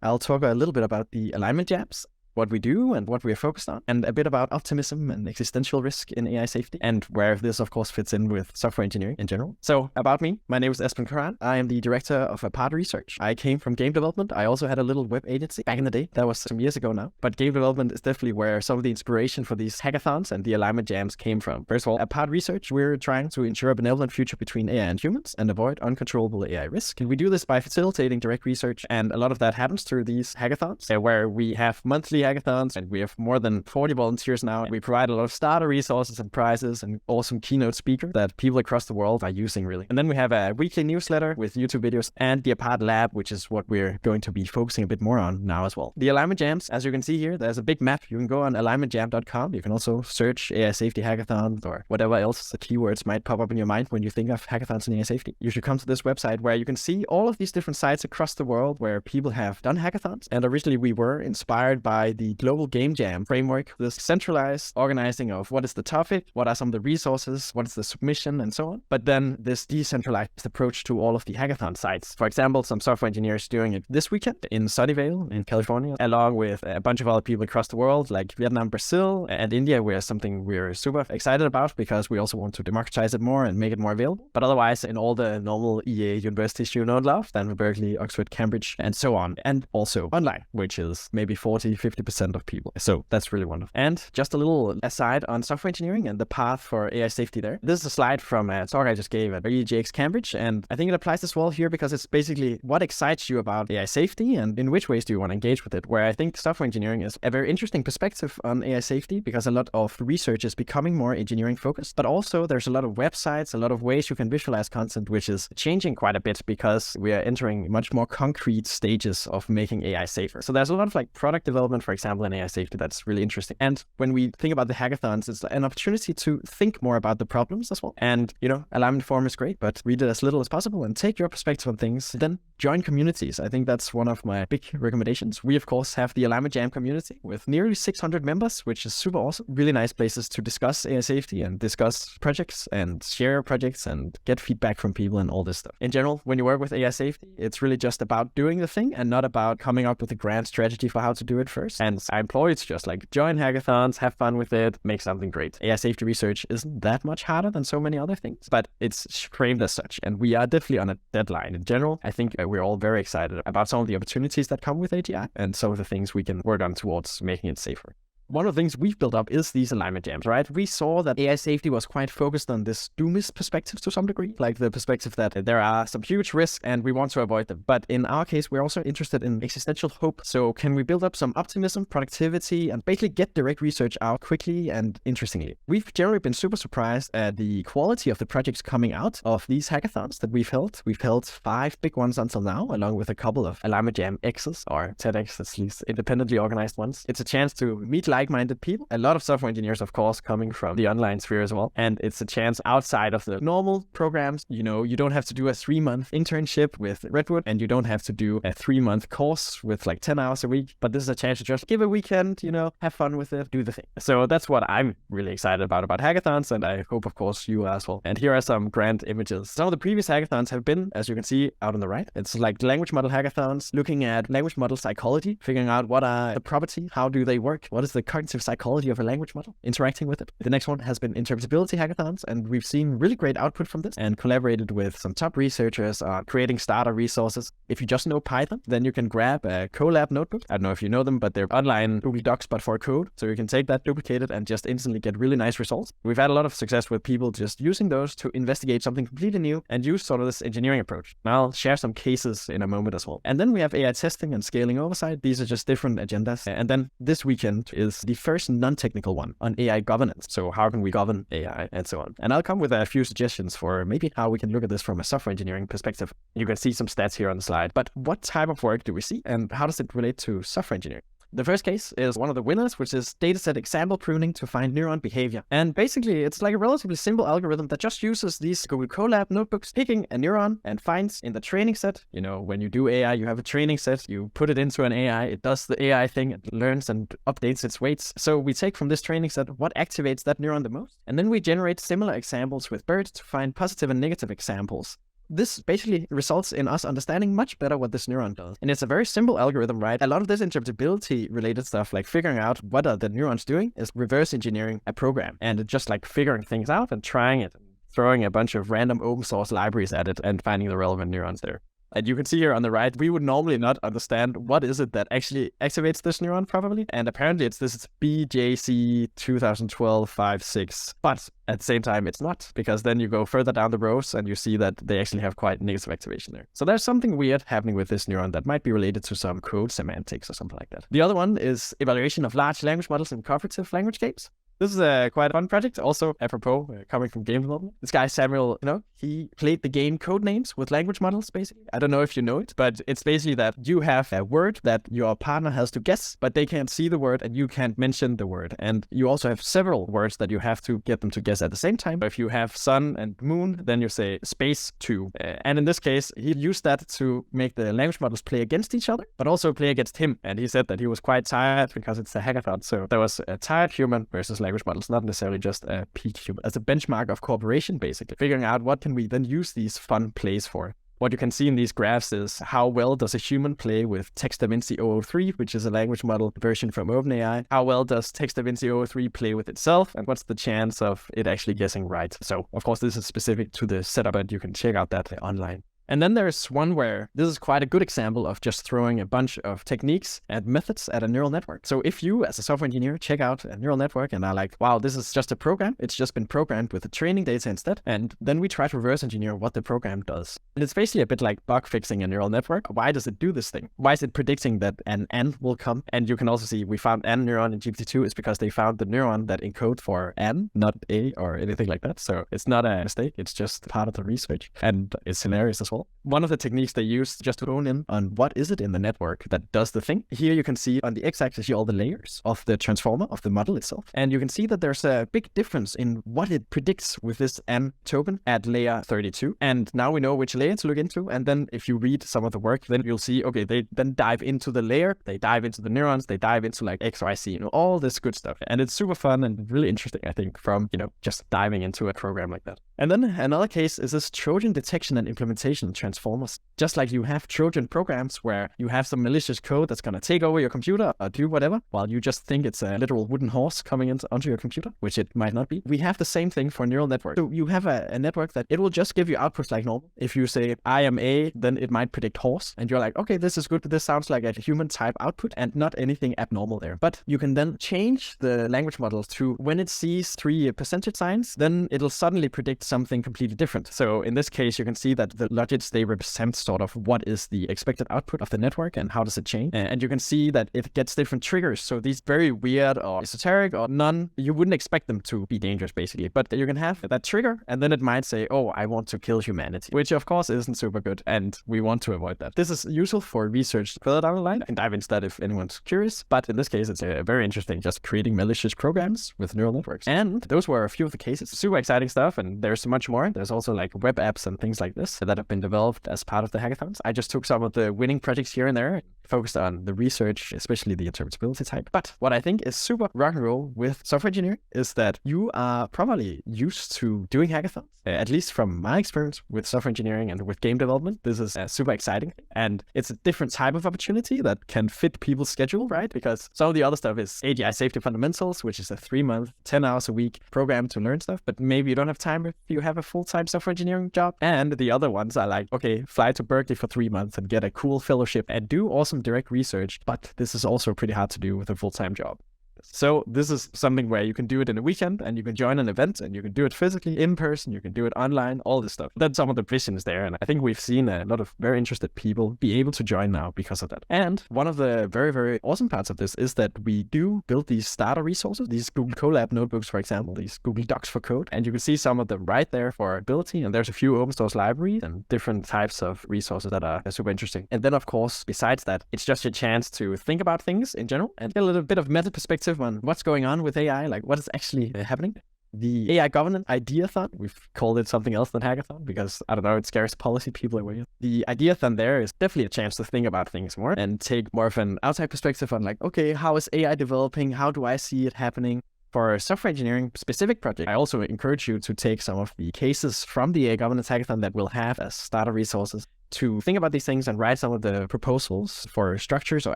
I'll talk a little bit about the alignment jams, what we do and what we're focused on, and a bit about optimism and existential risk in AI safety, and where this, of course, fits in with software engineering in general. So about me, my name is Esben Kran. I am the director of applied research. I came from game development. I also had a little web agency back in the day. That was some years ago now. But game development is definitely where some of the inspiration for these hackathons and the alignment jams came from. First of all, applied research, we're trying to ensure a benevolent future between AI and humans and avoid uncontrollable AI risk. And we do this by facilitating direct research, and a lot of that happens through these hackathons, where we have monthly hackathons, and we have more than 40 volunteers now. We provide a lot of starter resources and prizes and awesome keynote speakers that people across the world are using, really. And then we have a weekly newsletter with YouTube videos and the apart lab, which is what we're going to be focusing a bit more on now as well. The alignment jams, as you can see here, there's a big map. You can go on alignmentjam.com. You can also search AI safety hackathons or whatever else the keywords might pop up in your mind when you think of hackathons and AI safety. You should come to this website where you can see all of these different sites across the world where people have done hackathons. And originally we were inspired by the global game jam framework, this centralized organizing of what is the topic, what are some of the resources, what is the submission, and so on. But then this decentralized approach to all of the hackathon sites. For example, some software engineers doing it this weekend in Sunnyvale in California, along with a bunch of other people across the world like Vietnam, Brazil, and India, where something we're super excited about because we also want to democratize it more and make it more available. But otherwise, in all the normal EA universities you know and love, Stanford, Berkeley, Oxford, Cambridge, and so on. And also online, which is maybe 40-50% of people. So that's really wonderful. And just a little aside on software engineering and the path for AI safety there. This is a slide from a talk I just gave at EGX Cambridge, and I think it applies as well here because it's basically what excites you about AI safety and in which ways do you want to engage with it, where I think software engineering is a very interesting perspective on AI safety because a lot of research is becoming more engineering focused, but also there's a lot of websites, a lot of ways you can visualize content, which is changing quite a bit because we are entering much more concrete stages of making AI safer. So there's a lot of like product development, for example, in AI safety that's really interesting. And when we think about the hackathons, it's an opportunity to think more about the problems as well. And, alignment forum is great, but read it as little as possible and take your perspective on things. Then join communities. I think that's one of my big recommendations. We, of course, have the Alignment Jam community with nearly 600 members, which is super awesome. Really nice places to discuss AI safety and discuss projects and share projects and get feedback from people and all this stuff. In general, when you work with AI safety, it's really just about doing the thing and not about coming up with a grand strategy for how to do it first. And I implore you to just join hackathons, have fun with it, make something great. AI safety research isn't that much harder than so many other things, but it's framed as such. And we are definitely on a deadline. In general, I think we're all very excited about some of the opportunities that come with AGI and some of the things we can work on towards making it safer. One of the things we've built up is these alignment jams, right? We saw that AI safety was quite focused on this doomist perspective to some degree, like the perspective that there are some huge risks and we want to avoid them. But in our case, we're also interested in existential hope. So can we build up some optimism, productivity, and basically get direct research out quickly and interestingly? We've generally been super surprised at the quality of the projects coming out of these hackathons that we've held. We've held 5 big ones until now, along with a couple of alignment jam X's or TEDx, at least independently organized ones. It's a chance to meet like-minded people. A lot of software engineers, of course, coming from the online sphere as well. And it's a chance outside of the normal programs. You don't have to do a 3-month internship with Redwood, and you don't have to do a 3-month course with 10 hours a week. But this is a chance to just give a weekend, have fun with it, do the thing. So that's what I'm really excited about hackathons, and I hope, of course, you are as well. And here are some grand images. Some of the previous hackathons have been, as you can see out on the right, it's like language model hackathons, looking at language model psychology, figuring out what are the property, how do they work, what is the cognitive psychology of a language model, interacting with it. The next one has been interpretability hackathons, and we've seen really great output from this and collaborated with some top researchers on creating starter resources. If you just know Python, then you can grab a Colab notebook. I don't know if you know them, but they're online Google Docs, but for code. So you can take that, duplicate it, and just instantly get really nice results. We've had a lot of success with people just using those to investigate something completely new and use sort of this engineering approach. And I'll share some cases in a moment as well. And then we have AI testing and scaling oversight. These are just different agendas. And then this weekend is the first non-technical one on AI governance. So how can we govern AI and so on? And I'll come with a few suggestions for maybe how we can look at this from a software engineering perspective. You can see some stats here on the slide, but what type of work do we see and how does it relate to software engineering? The first case is one of the winners, which is dataset example pruning to find neuron behavior. And basically, it's like a relatively simple algorithm that just uses these Google Colab notebooks, picking a neuron and finds in the training set, when you do AI, you have a training set, you put it into an AI, it does the AI thing, it learns and updates its weights. So we take from this training set what activates that neuron the most, and then we generate similar examples with BERT to find positive and negative examples this basically results in us understanding much better what this neuron does. And it's a very simple algorithm, right? A lot of this interpretability related stuff, like figuring out what are the neurons doing, is reverse engineering a program. And it's just like figuring things out and trying it, and throwing a bunch of random open source libraries at it and finding the relevant neurons there. And you can see here on the right, we would normally not understand what is it that actually activates this neuron probably. And apparently it's this BJC 2012-56. But at the same time, it's not, because then you go further down the rows and you see that they actually have quite negative activation there. So there's something weird happening with this neuron that might be related to some code semantics or something like that. The other one is evaluation of large language models in cooperative language games. This is a quite fun project, also apropos coming from game development. This guy, Samuel, he played the game Codenames with language models, basically. I don't know if you know it, but it's basically that you have a word that your partner has to guess, but they can't see the word and you can't mention the word. And you also have several words that you have to get them to guess at the same time. If you have sun and moon, then you say space 2. And in this case, he used that to make the language models play against each other, but also play against him. And he said that he was quite tired because it's a hackathon. So there was a tired human versus language models, not necessarily just a peak human, as a benchmark of cooperation, basically. Figuring out what can we then use these fun plays for. What you can see in these graphs is how well does a human play with TextDaVinci 003, which is a language model version from OpenAI. How well does TextDaVinci 003 play with itself, and what's the chance of it actually guessing right? So, of course, this is specific to the setup, but you can check out that online. And then there's one where this is quite a good example of just throwing a bunch of techniques and methods at a neural network. So if you, as a software engineer, check out a neural network and are like, wow, this is just a program. It's just been programmed with the training data instead. And then we try to reverse engineer what the program does. And it's basically a bit like bug fixing a neural network. Why does it do this thing? Why is it predicting that an N will come? And you can also see we found N neuron in GPT-2 is because they found the neuron that encode for N, not A or anything like that. So it's not a mistake. It's just part of the research. And it's hilarious as well. One of the techniques they use just to hone in on what is it in the network that does the thing. Here you can see on the x-axis all the layers of the transformer of the model itself. And you can see that there's a big difference in what it predicts with this N token at layer 32. And now we know which layer to look into. And then if you read some of the work, then you'll see, okay, they then dive into the layer, they dive into the neurons, they dive into like X, Y, Z, all this good stuff. And it's super fun and really interesting, I think, from, just diving into a program like that. And then another case is this Trojan detection and implementation transformers. Just like you have Trojan programs where you have some malicious code that's going to take over your computer or do whatever, while you just think it's a literal wooden horse coming onto your computer, which it might not be. We have the same thing for neural networks. So you have a network that it will just give you outputs like normal. If you say, I am A, then it might predict horse. And you're like, okay, this is good. This sounds like a human type output and not anything abnormal there. But you can then change the language model to when it sees 3 percentage signs, then it'll suddenly predict something completely different. So in this case, you can see that the logits, they represent sort of what is the expected output of the network and how does it change. And you can see that it gets different triggers. So these very weird or esoteric or none, you wouldn't expect them to be dangerous basically, but you can have that trigger and then it might say, oh, I want to kill humanity, which of course isn't super good. And we want to avoid that. This is useful for research further down the line. I can dive into that if anyone's curious, but in this case, it's very interesting just creating malicious programs with neural networks. And those were a few of the cases. Super exciting stuff. And there's much more. There's also like web apps and things like this that have been developed as part of the hackathons. I just took some of the winning projects here and there, focused on the research, especially the interpretability type. But what I think is super rock and roll with software engineering is that you are probably used to doing hackathons, at least from my experience with software engineering and with game development. This is super exciting. And it's a different type of opportunity that can fit people's schedule, right? Because some of the other stuff is AGI Safety Fundamentals, which is a 3-month, 10 hours a week program to learn stuff. But maybe you don't have time if you have a full-time software engineering job. And the other ones are like, okay, fly to Berkeley for 3 months and get a cool fellowship and do awesome direct research. But this is also pretty hard to do with a full-time job. So this is something where you can do it in a weekend and you can join an event and you can do it physically, in person, you can do it online, all this stuff. That's some of the visions there. And I think we've seen a lot of very interested people be able to join now because of that. And one of the very, very awesome parts of this is that we do build these starter resources, these Google Colab notebooks, for example, these Google Docs for code. And you can see some of them right there for ability. And there's a few open source libraries and different types of resources that are super interesting. And then, of course, besides that, it's just a chance to think about things in general and get a little bit of meta perspective on what's going on with AI, like what is actually happening. The AI governance ideathon, we've called it something else than hackathon because, I don't know, it scares policy people away. The ideathon there is definitely a chance to think about things more and take more of an outside perspective on like, okay, how is AI developing? How do I see it happening? For a software engineering specific project, I also encourage you to take some of the cases from the AI governance hackathon that we'll have as starter resources to think about these things and write some of the proposals for structures or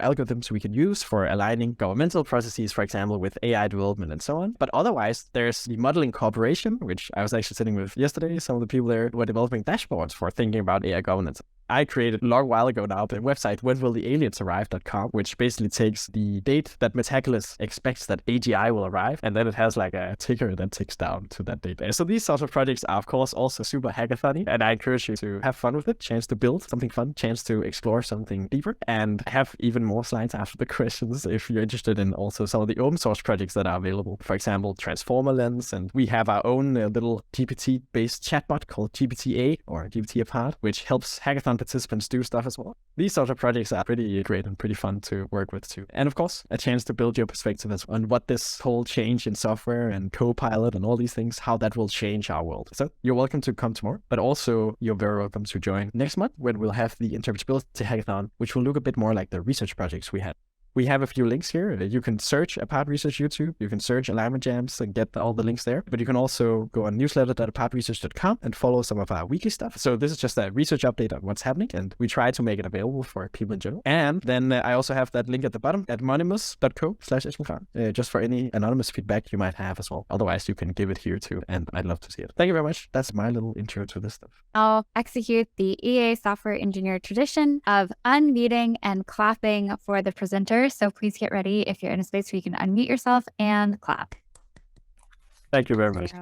algorithms we can use for aligning governmental processes, for example, with AI development and so on. But otherwise, there's the modeling cooperation, which I was actually sitting with yesterday. Some of the people there were developing dashboards for thinking about AI governance. I created a long while ago now the website whenwillthealiensarrive.com, which basically takes the date that Metaculus expects that AGI will arrive, and then it has like a ticker that ticks down to that date. So these sorts of projects are, of course, also super hackathon-y, and I encourage you to have fun with it, chance to build something fun, chance to explore something deeper, and have even more slides after the questions if you're interested in also some of the open source projects that are available. For example, Transformer Lens, and we have our own little GPT-based chatbot called GPT-A or GPT Apart, which helps hackathon participants do stuff as well. These sorts of projects are pretty great and pretty fun to work with too. And of course, a chance to build your perspective on what this whole change in software and Copilot and all these things, how that will change our world. So you're welcome to come tomorrow, but also you're very welcome to join next month when we'll have the interpretability hackathon, which will look a bit more like the research projects we had. We have a few links here. You can search Apart Research YouTube. You can search Alignment Jams and get all the links there. But you can also go on newsletter.apartresearch.com and follow some of our weekly stuff. So this is just a research update on what's happening, and we try to make it available for people in general. And then I also have that link at the bottom at monimous.co/Esben, just for any anonymous feedback you might have as well. Otherwise, you can give it here too, and I'd love to see it. Thank you very much. That's my little intro to this stuff. I'll execute the EA software engineer tradition of unmuting and clapping for the presenter. So please get ready if you're in a space where you can unmute yourself and clap. Thank you very much.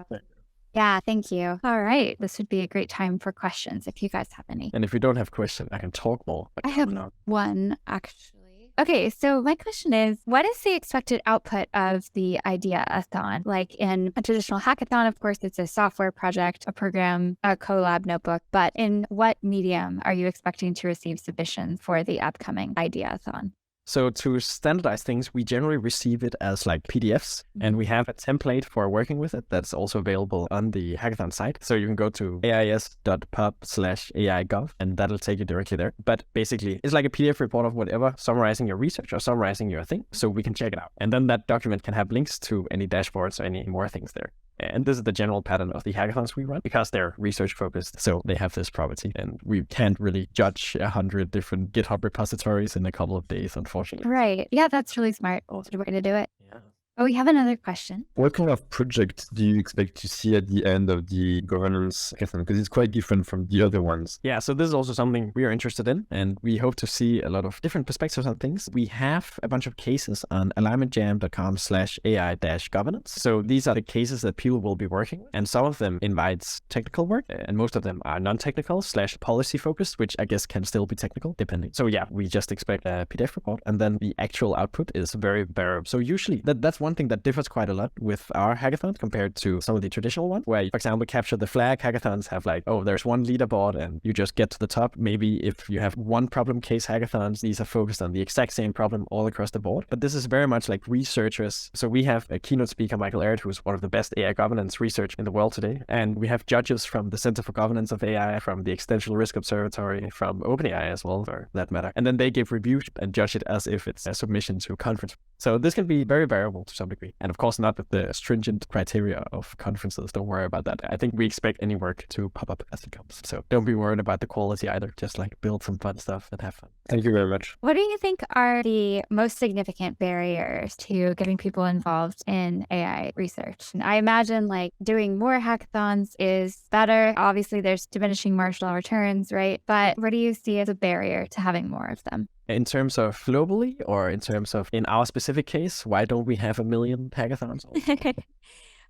Yeah, thank you. All right. This would be a great time for questions if you guys have any. And if you don't have questions, I can talk more. I have one, actually. Okay, so my question is, what is the expected output of the Ideathon? Like in a traditional hackathon, of course, it's a software project, a program, a collab notebook, but in what medium are you expecting to receive submissions for the upcoming Ideathon? So to standardize things, we generally receive it as like PDFs, and we have a template for working with it that's also available on the hackathon site. So you can go to ais.pub/AI.gov, and that'll take you directly there. But basically, it's like a PDF report of whatever, summarizing your research or summarizing your thing, so we can check it out. And then that document can have links to any dashboards or any more things there. And this is the general pattern of the hackathons we run because they're research focused. So they have this property, and we can't really judge 100 different GitHub repositories in a couple of days, unfortunately. Right. Yeah, that's really smart. Good way to do it. Yeah. Oh, we have another question. What kind of project do you expect to see at the end of the governance hackathon? Because it's quite different from the other ones. Yeah, so this is also something we are interested in, and we hope to see a lot of different perspectives on things. We have a bunch of cases on alignmentjam.com/AI-governance. So these are the cases that people will be working with, and some of them invites technical work, and most of them are non-technical/policy focused, which I guess can still be technical, depending. So yeah, we just expect a PDF report, and then the actual output is very variable. So usually that's one thing that differs quite a lot with our hackathons compared to some of the traditional ones, where, for example, capture the flag hackathons have like, oh, there's one leaderboard and you just get to the top. Maybe if you have one problem case hackathons, these are focused on the exact same problem all across the board. But this is very much like researchers. So we have a keynote speaker, Michael Ehret, who's one of the best AI governance research in the world today. And we have judges from the Center for Governance of AI, from the Extensional Risk Observatory, from OpenAI as well, for that matter. And then they give reviews and judge it as if it's a submission to a conference. So this can be very variable to some degree. And of course, not with the stringent criteria of conferences. Don't worry about that. I think we expect any work to pop up as it comes. So don't be worried about the quality either. Just like build some fun stuff and have fun. Thank you very much. What do you think are the most significant barriers to getting people involved in AI research? And I imagine like doing more hackathons is better. Obviously, there's diminishing marginal returns, right? But what do you see as a barrier to having more of them? In terms of globally, or in terms of in our specific case, why don't we have 1 million hackathons?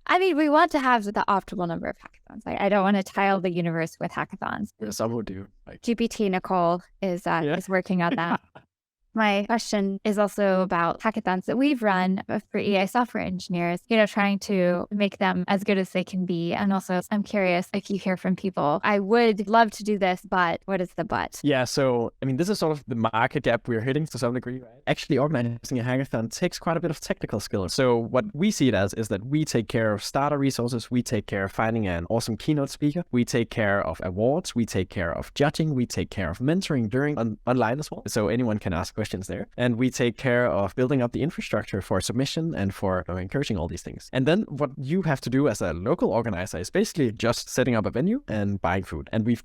I mean, we want to have the optimal number of hackathons. I don't want to tile the universe with hackathons. Yeah, some would do. Like... GPT Nicole is working on that. My question is also about hackathons that we've run for EA software engineers, trying to make them as good as they can be. And also, I'm curious if you hear from people, I would love to do this, but what is the but? Yeah, so, I mean, this is sort of the market gap we're hitting to some degree, right? Actually, organizing a hackathon takes quite a bit of technical skill. So what we see it as is that we take care of starter resources, we take care of finding an awesome keynote speaker, we take care of awards, we take care of judging, we take care of mentoring during online as well. So anyone can ask questions there. And we take care of building up the infrastructure for submission and for encouraging all these things. And then what you have to do as a local organizer is basically just setting up a venue and buying food. And we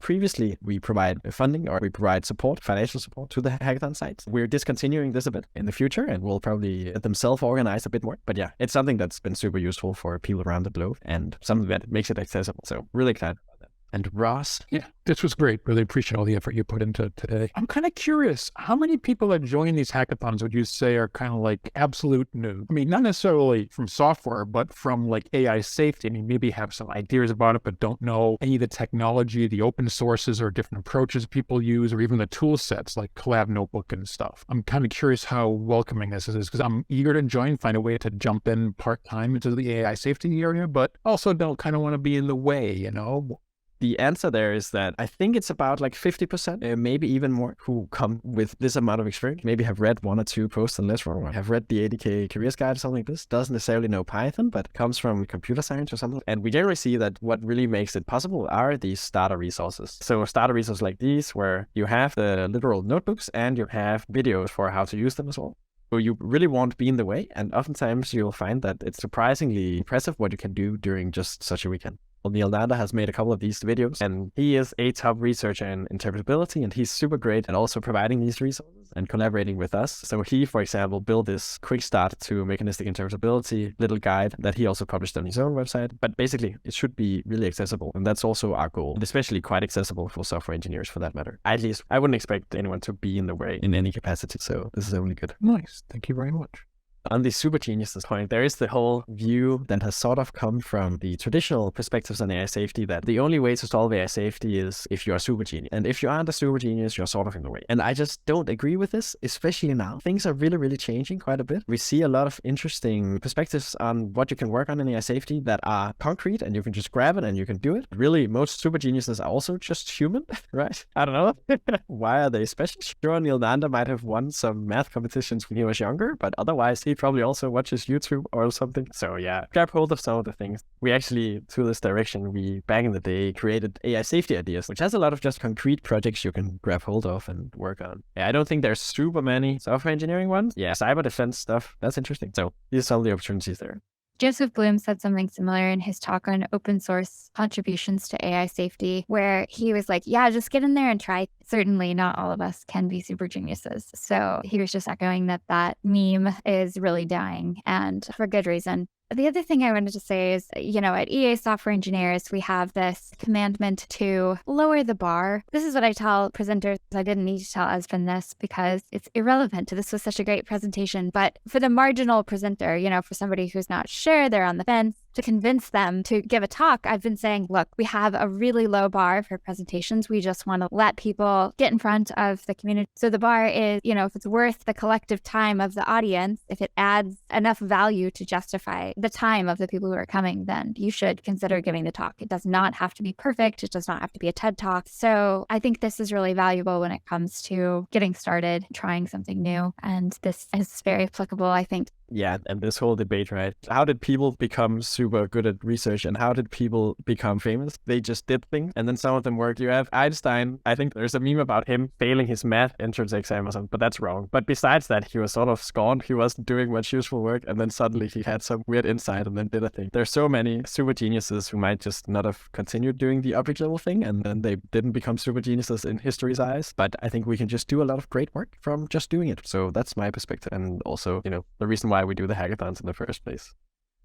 provide funding, or we provide support, financial support to the hackathon sites. We're discontinuing this a bit in the future, and we'll probably let them self-organize a bit more. But yeah, it's something that's been super useful for people around the globe and something that makes it accessible. So really excited about that. And Ross? Yeah, this was great. Really appreciate all the effort you put into today. I'm kind of curious, how many people that join these hackathons would you say are kind of like absolute new? I mean, not necessarily from software, but from like AI safety. I mean, maybe have some ideas about it, but don't know any of the technology, the open sources or different approaches people use, or even the tool sets like Collab Notebook and stuff. I'm kind of curious how welcoming this is, because I'm eager to join, find a way to jump in part-time into the AI safety area, but also don't kind of want to be in the way, you know? The answer there is that I think it's about like 50%, maybe even more, who come with this amount of experience, maybe have read 1 or 2 posts on Let's Roll, have read the 80K careers guide or something like this, doesn't necessarily know Python, but comes from computer science or something. And we generally see that what really makes it possible are these starter resources. So starter resources like these, where you have the literal notebooks and you have videos for how to use them as well. So you really won't be in the way, and oftentimes you'll find that it's surprisingly impressive what you can do during just such a weekend. Neil Nanda has made a couple of these videos, and he is a top researcher in interpretability, and he's super great at also providing these resources and collaborating with us. So he, for example, built this quick start to mechanistic interpretability little guide that he also published on his own website. But basically, it should be really accessible, and that's also our goal, and especially quite accessible for software engineers for that matter. At least I wouldn't expect anyone to be in the way in any capacity, so this is only good. Nice. Thank you very much. On the super geniuses point, there is the whole view that has sort of come from the traditional perspectives on AI safety that the only way to solve AI safety is if you're a super genius. And if you aren't a super genius, you're sort of in the way. And I just don't agree with this, especially now. Things are really, really changing quite a bit. We see a lot of interesting perspectives on what you can work on in AI safety that are concrete, and you can just grab it and you can do it. Really, most super geniuses are also just human, right? I don't know. Why are they special? Sure, Neil Nanda might have won some math competitions when he was younger, but otherwise he probably also watches YouTube or something. So yeah, grab hold of some of the things. We actually, through this direction, we back in the day created AI safety ideas, which has a lot of just concrete projects you can grab hold of and work on. Yeah, I don't think there's super many software engineering ones. Yeah, cyber defense stuff, that's interesting. So these are some of the opportunities there. Joseph Bloom said something similar in his talk on open source contributions to AI safety, where he was like, yeah, just get in there and try. Certainly not all of us can be super geniuses. So he was just echoing that meme is really dying, and for good reason. The other thing I wanted to say is, you know, at EA Software Engineers, we have this commandment to lower the bar. This is what I tell presenters. I didn't need to tell Esben this because it's irrelevant. This was such a great presentation. But for the marginal presenter, you know, for somebody who's not sure, they're on the fence, to convince them to give a talk, I've been saying, look, we have a really low bar for presentations. We just want to let people get in front of the community. So the bar is, you know, if it's worth the collective time of the audience, if it adds enough value to justify the time of the people who are coming, then you should consider giving the talk. It does not have to be perfect. It does not have to be a TED Talk. So I think this is really valuable when it comes to getting started, trying something new. And this is very applicable, I think. Yeah, and this whole debate, right? How did people become super good at research, and how did people become famous? They just did things, and then some of them worked. You have Einstein. I think there's a meme about him failing his math entrance exam or something, but that's wrong. But besides that, he was sort of scorned. He wasn't doing much useful work, and then suddenly he had some weird insight and then did a thing. There's so many super geniuses who might just not have continued doing the object level thing, and then they didn't become super geniuses in history's eyes. But I think we can just do a lot of great work from just doing it. So that's my perspective, and also, you know, the reason why we do the hackathons in the first place.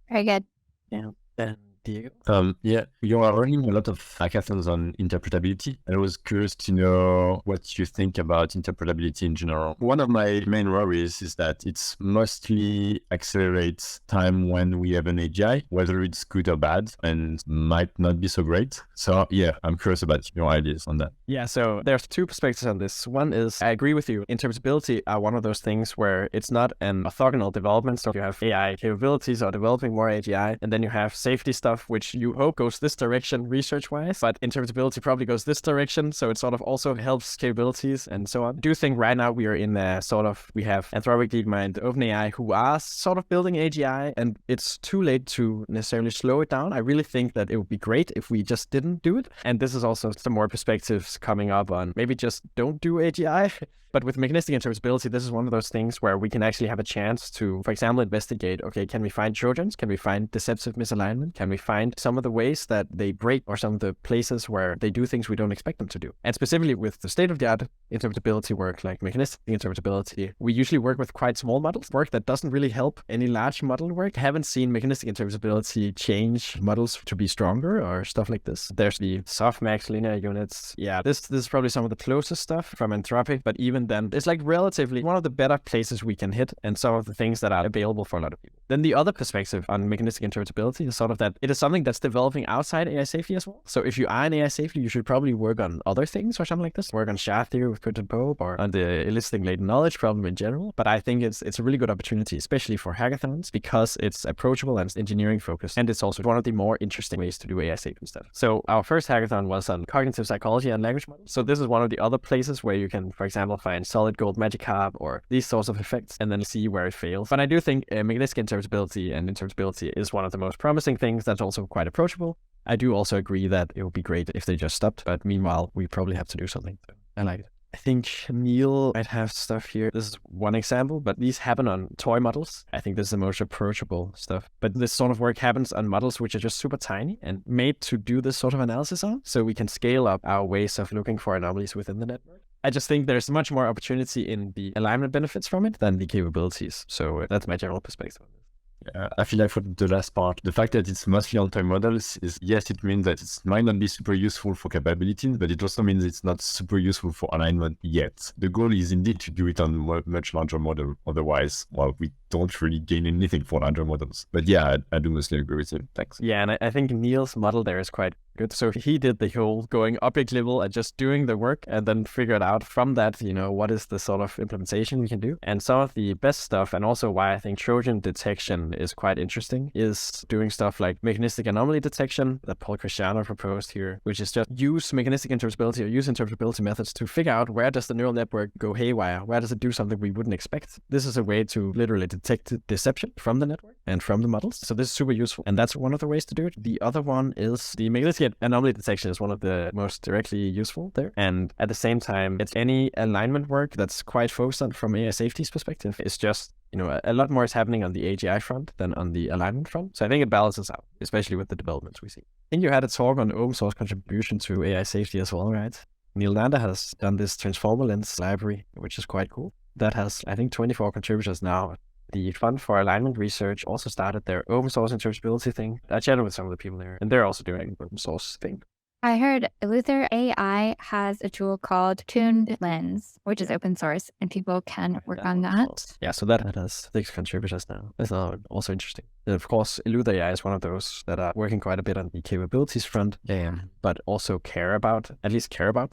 Very good. Yeah. And Diego? Yeah, you are running a lot of hackathons on interpretability. I was curious to know what you think about interpretability in general. One of my main worries is that it's mostly accelerates time when we have an AGI, whether it's good or bad, and might not be so great. So yeah, I'm curious about your ideas on that. Yeah, so there's two perspectives on this. One is, I agree with you. Interpretability are one of those things where it's not an orthogonal development. So you have AI capabilities or developing more AGI, and then you have safety stuff stuff which you hope goes this direction research-wise, but interpretability probably goes this direction, so it sort of also helps capabilities and so on. I do think right now we are in a we have Anthropic, DeepMind, OpenAI, who are sort of building AGI, and it's too late to necessarily slow it down. I really think that it would be great if we just didn't do it. And this is also some more perspectives coming up on maybe just don't do AGI. But with mechanistic interpretability, this is one of those things where we can actually have a chance to, for example, investigate, okay, can we find Trojans? Can we find deceptive misalignment? Can we find some of the ways that they break or some of the places where they do things we don't expect them to do? And specifically with the state-of-the-art interpretability work, like mechanistic interpretability, we usually work with quite small models, work that doesn't really help any large model work. I haven't seen mechanistic interpretability change models to be stronger or stuff like this. There's the softmax linear units. Yeah, this is probably some of the closest stuff from Anthropic, but even then, it's like relatively one of the better places we can hit and some of the things that are available for a lot of people. Then the other perspective on mechanistic interpretability is sort of that it is something that's developing outside AI safety as well. So if you are in AI safety, you should probably work on other things or something like this. Work on shard theory with Quentin Pope or on the eliciting latent knowledge problem in general. But I think it's a really good opportunity, especially for hackathons, because it's approachable and it's engineering focused. And it's also one of the more interesting ways to do AI safety stuff. So our first hackathon was on cognitive psychology and language models. So this is one of the other places where you can, for example, find solid gold magic harp or these sorts of effects and then see where it fails. But I do think mechanistic interpretability and interpretability is one of the most promising things that's also quite approachable. I do also agree that it would be great if they just stopped, but meanwhile, we probably have to do something. So I like it. I think Neil might have stuff here. This is one example, but these happen on toy models. I think this is the most approachable stuff. But this sort of work happens on models which are just super tiny and made to do this sort of analysis on, so we can scale up our ways of looking for anomalies within the network. I just think there's much more opportunity in the alignment benefits from it than the capabilities. So that's my general perspective on this. Yeah, I feel like for the last part, the fact that it's mostly on toy models is, yes, it means that it might not be super useful for capabilities, but it also means it's not super useful for alignment yet. The goal is indeed to do it on a much larger model. Otherwise, well, we don't really gain anything for larger models. But yeah, I do mostly agree with you. Thanks. Yeah, and I think Neil's model there is quite good. So he did the whole going object level and just doing the work and then figured out from that, what is the sort of implementation we can do. And some of the best stuff, and also why I think Trojan detection is quite interesting, is doing stuff like mechanistic anomaly detection that Paul Cristiano proposed here, which is just use mechanistic interpretability or use interpretability methods to figure out where does the neural network go haywire, where does it do something we wouldn't expect. This is a way to literally detect deception from the network and from the models. So this is super useful, and that's one of the ways to do it. The other one is the mechanistic anomaly detection is one of the most directly useful there. And at the same time, it's any alignment work that's quite focused on from AI safety's perspective. It's just, a lot more is happening on the AGI front than on the alignment front. So I think it balances out, especially with the developments we see. I think you had a talk on open source contribution to AI safety as well, right? Neil Nanda has done this transformer lens library, which is quite cool. That has, I think, 24 contributors now. The Fund for Alignment Research also started their open source interpretability thing. I chatted with some of the people there, and they're also doing an open source thing. I heard Luther AI has a tool called Tuned Lens, which is open source, and people can work on that. Yeah, so that has 6 contributors now. That's also interesting. And of course, Luther AI is one of those that are working quite a bit on the capabilities front, but also care about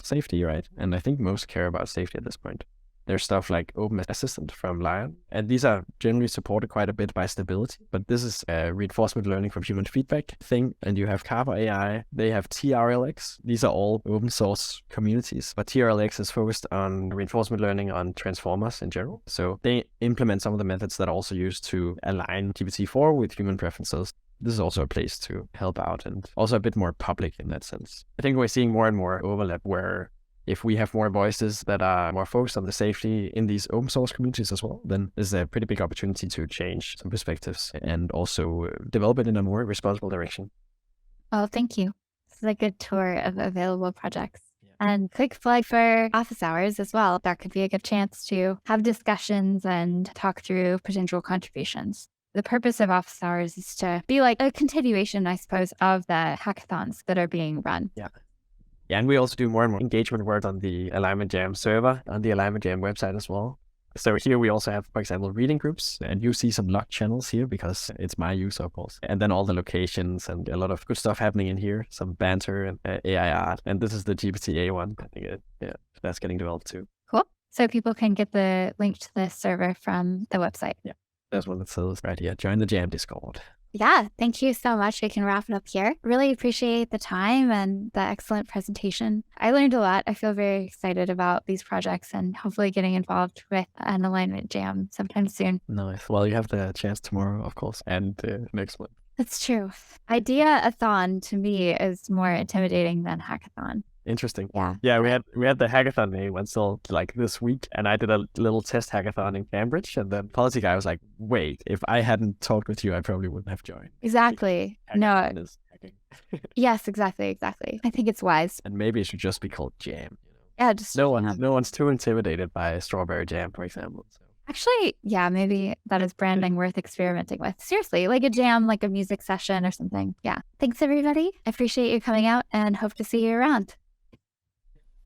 safety, right? And I think most care about safety at this point. There's stuff like Open Assistant from Lion, and these are generally supported quite a bit by Stability, but this is a reinforcement learning from human feedback thing. And you have Carver AI, they have TRLX. These are all open source communities, but TRLX is focused on reinforcement learning on transformers in general. So they implement some of the methods that are also used to align GPT-4 with human preferences. This is also a place to help out and also a bit more public in that sense. I think we're seeing more and more overlap where if we have more voices that are more focused on the safety in these open source communities as well, then there's a pretty big opportunity to change some perspectives and also develop it in a more responsible direction. Well, thank you. This is a good tour of available projects. And quick flag for office hours as well. That could be a good chance to have discussions and talk through potential contributions. The purpose of office hours is to be like a continuation, I suppose, of the hackathons that are being run. Yeah, and we also do more and more engagement work on the Alignment Jam server, on the Alignment Jam website as well. So here we also have, for example, reading groups, and you see some locked channels here because it's my use, of course. And then all the locations and a lot of good stuff happening in here, some banter and AI art. And this is the GPT-A one. I think that's getting developed too. Cool. So people can get the link to the server from the website. Yeah, that's what it says right here. Join the Jam Discord. Yeah, thank you so much. We can wrap it up here. Really appreciate the time and the excellent presentation. I learned a lot. I feel very excited about these projects and hopefully getting involved with an alignment jam sometime soon. Nice. Well, you have the chance tomorrow, of course, and next month. That's true. Idea-a-thon to me is more intimidating than hackathon. Interesting. Yeah. Yeah, we had the hackathon day until like this week, and I did a little test hackathon in Cambridge, and then policy guy was like, "Wait, if I hadn't talked with you, I probably wouldn't have joined." Exactly. Hackathon No. is hacking. Yes, exactly. I think it's wise. And maybe it should just be called jam. Yeah, just No one's too intimidated by strawberry jam, for example. So. actually, yeah, maybe that is branding worth experimenting with. Seriously, like a jam, like a music session or something. Yeah. Thanks, everybody. I appreciate you coming out and hope to see you around.